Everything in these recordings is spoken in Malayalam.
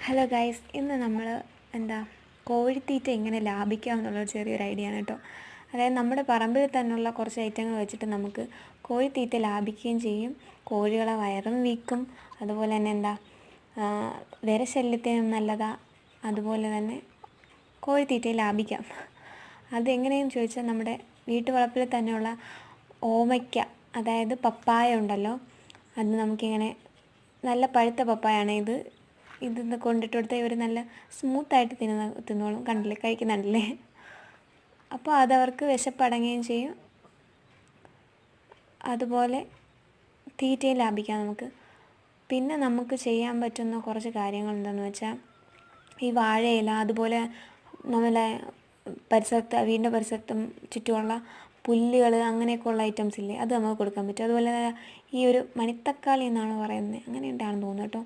ഹലോ ഗൈസ്, ഇന്ന് നമ്മൾ കോഴിത്തീറ്റ എങ്ങനെ ലാഭിക്കാം എന്നുള്ളൊരു ചെറിയൊരു ഐഡിയ ആണ് കേട്ടോ. അതായത് നമ്മുടെ പറമ്പിൽ തന്നെയുള്ള കുറച്ച് ഐറ്റങ്ങൾ വെച്ചിട്ട് നമുക്ക് കോഴിത്തീറ്റ ലാഭിക്കുകയും ചെയ്യും. കോഴികളെ വയറും വീക്കും, അതുപോലെ തന്നെ വിരശല്യത്തിനും നല്ലതാണ്. അതുപോലെ തന്നെ കോഴിത്തീറ്റയെ ലാഭിക്കാം. അതെങ്ങനെയെന്ന് ചോദിച്ചാൽ നമ്മുടെ വീട്ടുവളപ്പിൽ തന്നെയുള്ള ഓമയ്ക്ക, അതായത് പപ്പായ ഉണ്ടല്ലോ, അത് നമുക്കിങ്ങനെ നല്ല പഴുത്ത പപ്പായാണ് ഇത് കൊണ്ടിട്ട് കൊടുത്താൽ ഇവർ നല്ല സ്മൂത്തായിട്ട് തിന്നോളും. കണ്ടില്ലേ, കഴിക്കുന്നുണ്ടല്ലേ? അപ്പോൾ അതവർക്ക് വിശപ്പടങ്ങുകയും ചെയ്യും. അതുപോലെ തീറ്റയും ലാഭിക്കാം നമുക്ക്. പിന്നെ നമുക്ക് ചെയ്യാൻ പറ്റുന്ന കുറച്ച് കാര്യങ്ങൾ എന്താണെന്ന് വെച്ചാൽ, ഈ വാഴയില, അതുപോലെ നമ്മളെ വീടിൻ്റെ പരിസരത്തും ചുറ്റുമുള്ള പുല്ലുകൾ, അങ്ങനെയൊക്കെയുള്ള ഐറ്റംസ് ഇല്ലേ, അത് നമുക്ക് കൊടുക്കാൻ പറ്റും. അതുപോലെ ഈ ഒരു മണിത്തക്കാളി എന്നാണ് പറയുന്നത്, അങ്ങനെ ഉണ്ടാണെന്ന് തോന്നുന്നു കേട്ടോ.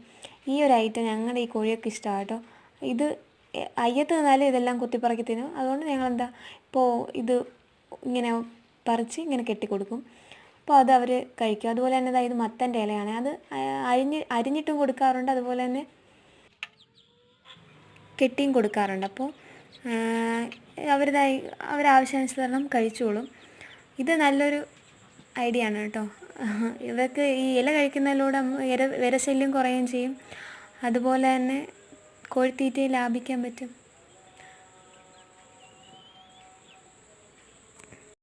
ഈ ഒരു ഐറ്റം ഞങ്ങളുടെ ഈ കോഴിയൊക്കെ ഇഷ്ടമാണ് കേട്ടോ. ഇത് അയ്യത്ത് നിന്നാലും ഇതെല്ലാം കുത്തിപ്പറക്കി തിന്നും. അതുകൊണ്ട് ഞങ്ങളെന്താ ഇപ്പോൾ ഇത് ഇങ്ങനെ പറിച്ച് ഇങ്ങനെ കെട്ടിക്കൊടുക്കും. അപ്പോൾ അത് അവർ കഴിക്കും. അതുപോലെ തന്നെ ഇത് മത്തൻ്റെ ഇലയാണ്, അത് അരിഞ്ഞിട്ടും കൊടുക്കാറുണ്ട്. അതുപോലെ തന്നെ കെട്ടിയും കൊടുക്കാറുണ്ട്. അപ്പോൾ അവരാവശ്യാനുസരണം കഴിച്ചോളും. ഇത് നല്ലൊരു ഐഡിയ ആണ് കേട്ടോ. ഇവർക്ക് ഈ ഇല കഴിക്കുന്നതിലൂടെ വിരശല്യം കുറയുകയും ചെയ്യും. അതുപോലെ തന്നെ കോഴിത്തീറ്റയിൽ ലാഭിക്കാൻ പറ്റും.